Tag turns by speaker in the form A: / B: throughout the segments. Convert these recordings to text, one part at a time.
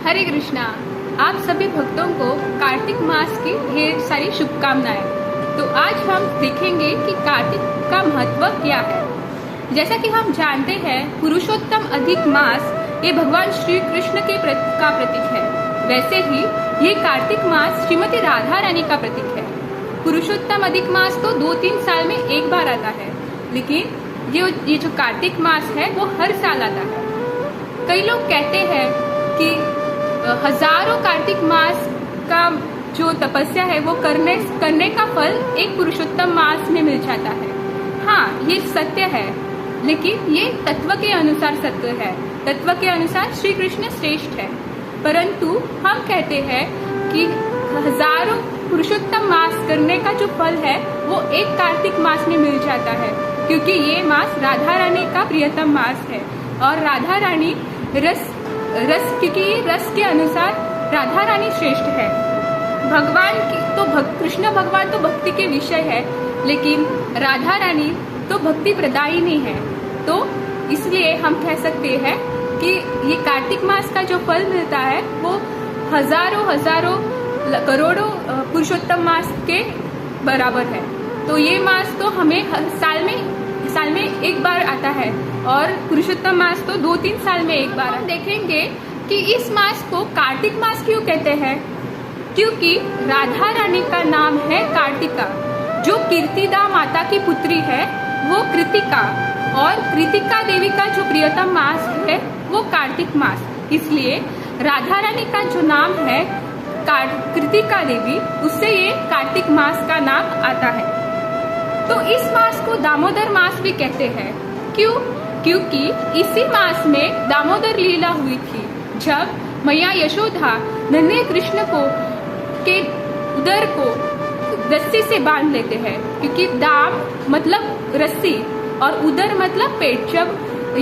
A: हरे कृष्णा। आप सभी भक्तों को कार्तिक मास की ढेर सारी शुभकामनाएं। तो आज हम देखेंगे कि कार्तिक का महत्व क्या है। जैसा कि हम जानते हैं, पुरुषोत्तम अधिक मास ये भगवान श्री कृष्ण के का प्रतीक है। वैसे ही ये कार्तिक मास श्रीमती राधा रानी का प्रतीक है। पुरुषोत्तम अधिक मास तो 2-3 साल में एक बार आता है, लेकिन ये जो कार्तिक मास है वो हर साल आता है। कई लोग कहते हैं कि हजारों कार्तिक मास का जो तपस्या है वो करने का फल एक पुरुषोत्तम मास में मिल जाता है। हाँ, ये सत्य है, लेकिन ये तत्व के अनुसार सत्य है। तत्व के अनुसार श्री कृष्ण श्रेष्ठ है, परंतु हम कहते हैं कि हजारों पुरुषोत्तम मास करने का जो फल है वो एक कार्तिक मास में मिल जाता है, क्योंकि ये मास राधा रानी का प्रियतम मास है। और राधा रानी क्योंकि रस के अनुसार राधा रानी श्रेष्ठ है। भगवान की तो कृष्ण भगवान तो भक्ति के विषय है, लेकिन राधा रानी तो भक्ति प्रदायिनी है। तो इसलिए हम कह सकते हैं कि ये कार्तिक मास का जो फल मिलता है वो हजारों करोड़ों पुरुषोत्तम मास के बराबर है। तो ये मास तो हमें साल में एक बार आता है, और पुरुषोत्तम मास तो 2-3 साल में एक बार। हम देखेंगे कि इस मास को कार्तिक मास क्यों कहते हैं, क्योंकि राधा रानी का नाम है कार्तिका। जो कीर्तिदा माता की पुत्री है वो कृतिका, और कृतिका देवी का जो प्रियतम मास है वो कार्तिक मास। इसलिए राधा रानी का जो नाम है कृतिका देवी, उससे ये कार्तिक मास का नाम आता है। तो इस मास को दामोदर मास भी कहते हैं। क्यों? क्योंकि इसी मास में दामोदर लीला हुई थी, जब मैया यशोदा नन्हे कृष्ण के उदर को रस्सी से बांध लेते हैं, क्योंकि दाम मतलब रस्सी और उदर मतलब पेट। जब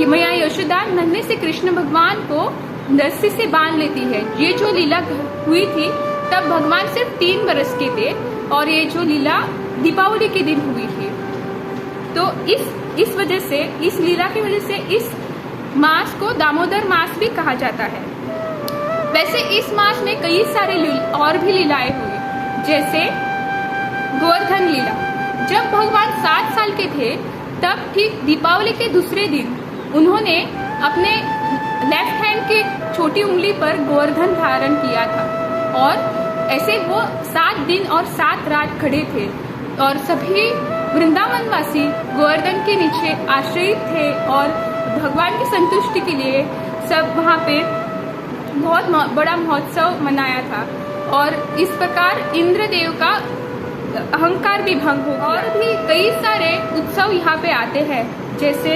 A: मैया यशोदा नन्हे से कृष्ण भगवान को रस्सी से बांध लेती है, ये जो लीला हुई थी तब भगवान सिर्फ 3 बरस के थे, और ये जो लीला दीपावली के दिन हुई थी। तो इस वजह से, इस लीला की वजह से इस मास को दामोदर मास भी कहा जाता है। वैसे इस मास में कई सारे और भी लीलाएं हुई, जैसे गोवर्धन लीला। जब भगवान 7 साल के थे, तब ठीक दीपावली के दूसरे दिन उन्होंने अपने लेफ्ट हैंड के छोटी उंगली पर गोवर्धन धारण किया था, और ऐसे वो 7 दिन और 7 रात खड़े थे, और सभी वृंदावनवासी गोवर्धन के नीचे आश्रयित थे, और भगवान की संतुष्टि के लिए सब वहाँ पे बहुत बड़ा महोत्सव मनाया था। और इस प्रकार इंद्रदेव का अहंकार भी भंग हो गया। और भी कई सारे उत्सव यहाँ पे आते हैं, जैसे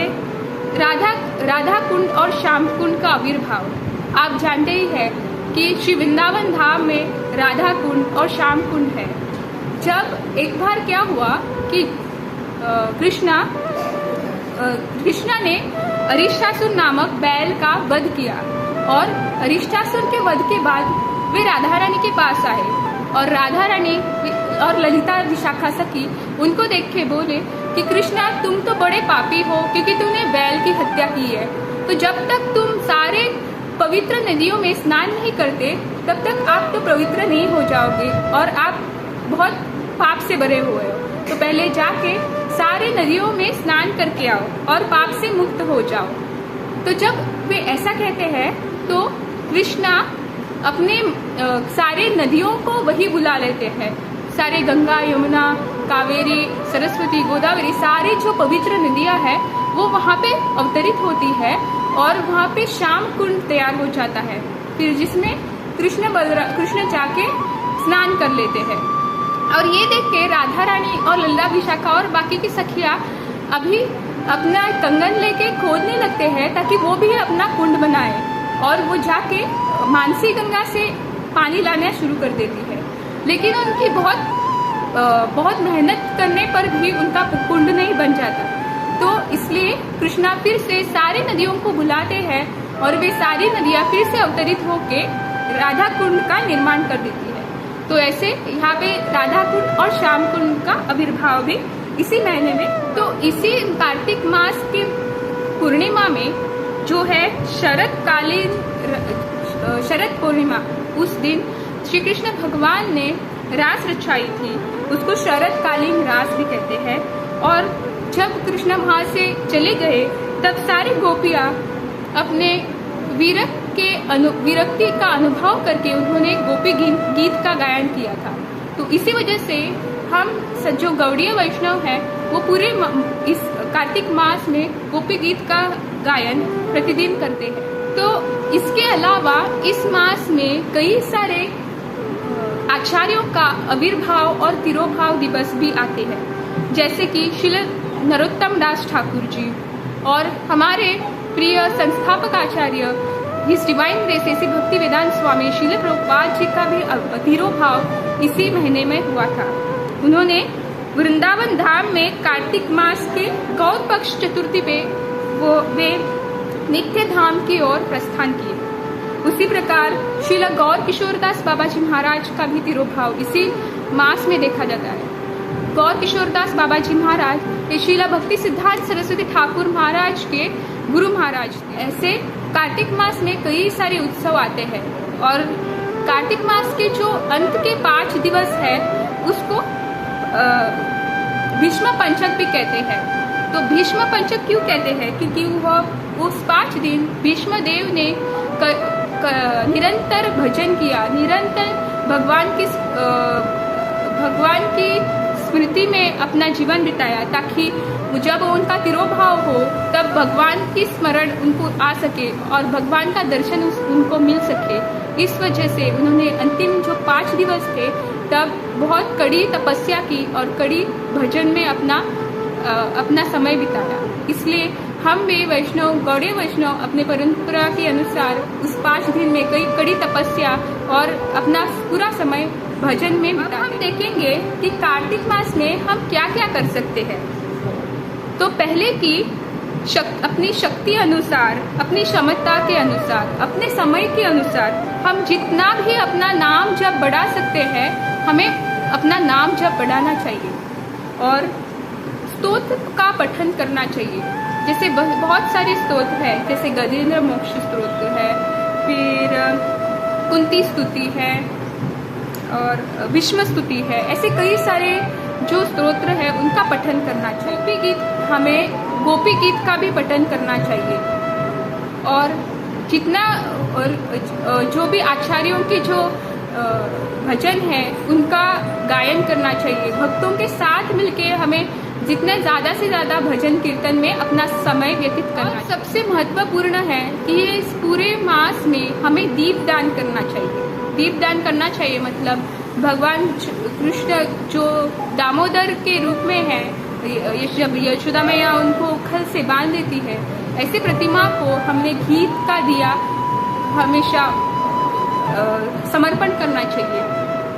A: राधा कुंड और श्याम कुंड का आविर्भाव। आप जानते ही है कि श्री वृंदावन धाम में राधा कुंड और श्याम कुंड है। जब एक बार क्या हुआ कि कृष्णा ने अरिष्टासुर नामक बैल का वध किया, और अरिष्टासुर के वध के बाद वे राधा रानी के पास आए, और राधा रानी और ललिता विशाखा सखी उनको देख के बोले कि कृष्णा, तुम तो बड़े पापी हो, क्योंकि तुमने बैल की हत्या की है। तो जब तक तुम सारे पवित्र नदियों में स्नान नहीं करते, तब तक आप तो पवित्र नहीं हो जाओगे, और आप बहुत पाप से भरे हुए हो। तो पहले जाके सारे नदियों में स्नान करके आओ और पाप से मुक्त हो जाओ। तो जब वे ऐसा कहते हैं, तो कृष्णा अपने सारे नदियों को वही बुला लेते हैं। सारे गंगा, यमुना, कावेरी, सरस्वती, गोदावरी, सारे जो पवित्र नदियां हैं वो वहाँ पे अवतरित होती है, और वहाँ पे श्याम कुंड तैयार हो जाता है, फिर जिसमें कृष्ण जाके स्नान कर लेते हैं। और ये देख के राधा रानी और लल्ला विशाखा और बाकी की सखियां अभी अपना कंगन लेके खोदने लगते हैं, ताकि वो भी अपना कुंड बनाए, और वो जाके मानसी गंगा से पानी लाना शुरू कर देती है। लेकिन उनकी बहुत मेहनत करने पर भी उनका कुंड नहीं बन जाता। तो इसलिए कृष्णा फिर से सारी नदियों को बुलाते हैं, और वे सारी नदियां फिर से अवतरित होके राधा कुंड का निर्माण कर देती है। तो ऐसे यहाँ पे राधा कुंड और श्याम कुंड का आविर्भाव भी इसी महीने में। तो इसी कार्तिक मास की पूर्णिमा में जो है शरद पूर्णिमा उस दिन श्री कृष्ण भगवान ने रास रचाई थी, उसको शरतकालीन रास भी कहते हैं। और जब कृष्ण वहाँ से चले गए तब सारी गोपियाँ अपने विरक्ति का अनुभव करके उन्होंने गोपी गीत का गायन किया था। तो इसी वजह से हम जो गौड़ीय वैष्णव हैं वो पूरे इस कार्तिक मास में गोपी गीत का गायन प्रतिदिन करते हैं। तो इसके अलावा इस मास में कई सारे आचार्यों का आविर्भाव और तिरोभाव दिवस भी आते हैं, जैसे कि श्रील नरोत्तम दास ठाकुर जी और हमारे प्रिय संस्थापक आचार्य हिज डिवाइन ग्रेस श्री भक्ति वेदांत स्वामी श्रील प्रभुपाद जी का भी तिरोभाव इसी महीने में हुआ था। उन्होंने वृंदावन धाम में कार्तिक मास के गौर पक्ष चतुर्थी पे वे नित्य धाम की ओर प्रस्थान किए। उसी प्रकार श्रील गौर किशोरदास बाबा जी महाराज का भी तिरोभाव इसी मास में देखा जाता है। गौर किशोरदास बाबा जी महाराज ये श्रील भक्ति सिद्धांत सरस्वती ठाकुर महाराज के गुरु महाराज थे। ऐसे कार्तिक मास में कई सारे उत्सव आते हैं और कार्तिक मास के जो अंत के 5 दिवस है उसको भीष्म पंचक भी कहते हैं। तो भीष्म पंचक क्यों कहते हैं? क्योंकि वह उस 5 दिन भीष्म देव ने निरंतर भजन किया, निरंतर भगवान की स्मृति में अपना जीवन बिताया, ताकि जब उनका तिरोभाव हो तब भगवान की स्मरण उनको आ सके और भगवान का दर्शन उनको मिल सके। इस वजह से उन्होंने अंतिम जो 5 दिवस थे तब बहुत कड़ी तपस्या की और कड़ी भजन में अपना समय बिताया। इसलिए हम भी वैष्णव गौड़ीय वैष्णव अपने परंपरा के अनुसार उस 5 दिन में कई कड़ी तपस्या और अपना पूरा समय भजन में बिताते हैं। हम देखेंगे कि कार्तिक मास में हम क्या क्या कर सकते हैं। तो पहले की अपनी शक्ति अनुसार, अपनी क्षमता के अनुसार, अपने समय के अनुसार हम जितना भी अपना नाम जप बढ़ा सकते हैं हमें अपना नाम जप बढ़ाना चाहिए और स्तोत्र का पठन करना चाहिए। जैसे बहुत सारे स्तोत्र है, जैसे गजेंद्र मोक्ष स्तोत्र है, फिर कुंती स्तुति है और विष्णु स्तुति है। ऐसे कई सारे जो स्तोत्र है उनका पठन करना चाहिए। गोपी गीत का भी पठन करना चाहिए और जितना जो भी आचार्यों के जो भजन है उनका गायन करना चाहिए। भक्तों के साथ मिलके हमें जितना ज़्यादा से ज़्यादा भजन कीर्तन में अपना समय व्यतीत करना। सबसे महत्वपूर्ण है कि इस पूरे मास में हमें दीपदान करना चाहिए। दीपदान करना चाहिए मतलब भगवान कृष्ण जो दामोदर के रूप में है, जब यशोदा मैया उनको खल से बांध देती है, ऐसे प्रतिमा को हमने घी का दिया हमेशा समर्पण करना चाहिए।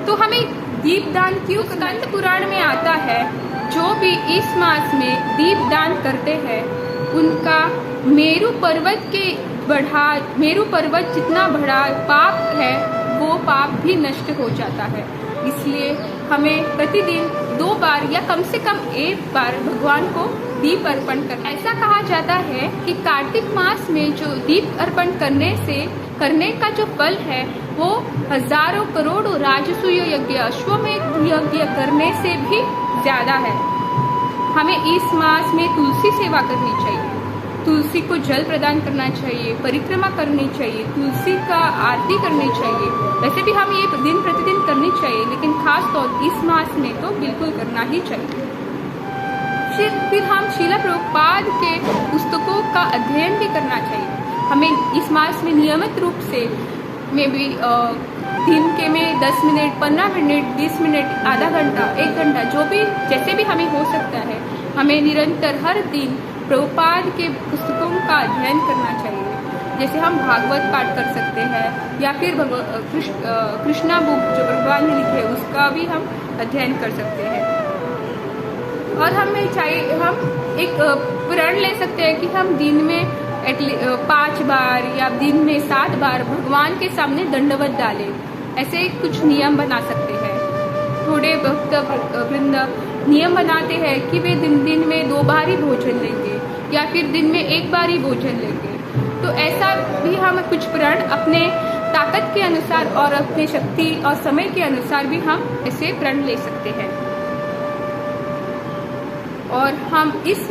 A: तो हमें दीपदान क्यों? स्कंद पुराण में आता है जो भी इस मास में दीपदान करते हैं उनका मेरु पर्वत जितना बड़ा पाप है वो पाप भी नष्ट हो जाता है। इसलिए हमें प्रतिदिन 2 बार या कम से कम 1 बार भगवान को दीप अर्पण करना। ऐसा कहा जाता है कि कार्तिक मास में जो दीप अर्पण करने का जो फल है वो हजारों करोड़ों राजसूय यज्ञ, अश्वमेध यज्ञ करने से भी ज्यादा है। हमें इस मास में तुलसी सेवा करनी चाहिए, तुलसी को जल प्रदान करना चाहिए, परिक्रमा करनी चाहिए, तुलसी का आरती करनी चाहिए। वैसे भी हम ये दिन प्रतिदिन करनी चाहिए, लेकिन खास तौर इस मास में तो बिल्कुल करना ही चाहिए। फिर हम श्रील प्रभुपाद के पुस्तकों का अध्ययन भी करना चाहिए। हमें इस मास में नियमित रूप से दिन के में 10 मिनट, 15 मिनट, 20 मिनट, आधा घंटा, 1 घंटा, जो भी जैसे भी हमें हो सकता है, हमें निरंतर हर दिन प्रभुपाद के पुस्तकों का अध्ययन करना चाहिए। जैसे हम भागवत पाठ कर सकते हैं या फिर कृष्णा बुक जो भगवान ने लिखे उसका भी हम अध्ययन कर सकते हैं। और हमें चाहिए हम एक प्रण ले सकते हैं कि हम दिन में 5 बार या दिन में 7 बार भगवान के सामने दंडवत डालें। ऐसे कुछ नियम बना सकते हैं। थोड़े भक्त वृंद नियम बनाते हैं कि वे दिन में 2 बार ही भोजन लेंगे या फिर दिन में 1 बार ही भोजन लेंगे। तो ऐसा भी हम कुछ प्रण अपने ताकत आवश्यकता के अनुसार और अपनी शक्ति और समय के अनुसार भी हम इसे प्रण ले सकते हैं। और हम इस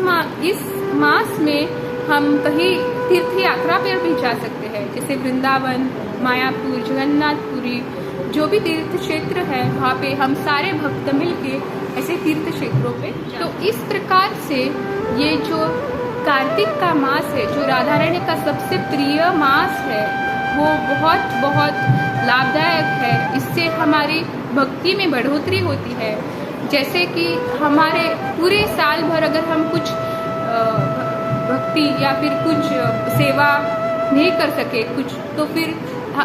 A: मास में हम कहीं तीर्थ यात्रा पर भी जा सकते हैं, जैसे वृंदावन, मायापुर, जगन्नाथपुरी, जो भी तीर्थ क्षेत्र है वहाँ पे हम सारे भक्त मिलके ऐसे तीर्थ क्षेत्रों पे तो इस प्रकार से ये जो कार्तिक का मास है, जो राधा रानी का सबसे प्रिय मास है, वो बहुत बहुत लाभदायक है। इससे हमारी भक्ति में बढ़ोतरी होती है। जैसे कि हमारे पूरे साल भर अगर हम कुछ भक्ति या फिर कुछ सेवा नहीं कर सके कुछ, तो फिर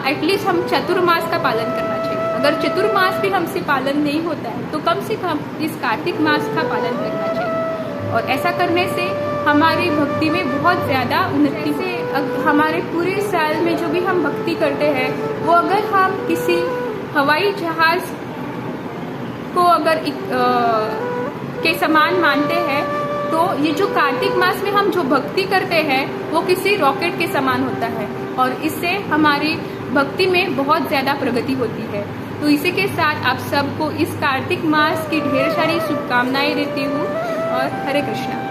A: एटलीस्ट हम चतुर्मास का पालन करना चाहिए। अगर चतुर्मास भी हमसे पालन नहीं होता है तो कम से कम इस कार्तिक मास का पालन करना चाहिए। और ऐसा करने से हमारी भक्ति में बहुत ज़्यादा उन्नति से हमारे पूरे साल में जो भी हम भक्ति करते हैं वो अगर हम किसी हवाई जहाज को अगर के समान मानते हैं तो ये जो कार्तिक मास में हम जो भक्ति करते हैं वो किसी रॉकेट के समान होता है और इससे हमारी भक्ति में बहुत ज़्यादा प्रगति होती है। तो इसी के साथ आप सबको इस कार्तिक मास की ढेर सारी शुभकामनाएं देती हूँ और हरे कृष्णा।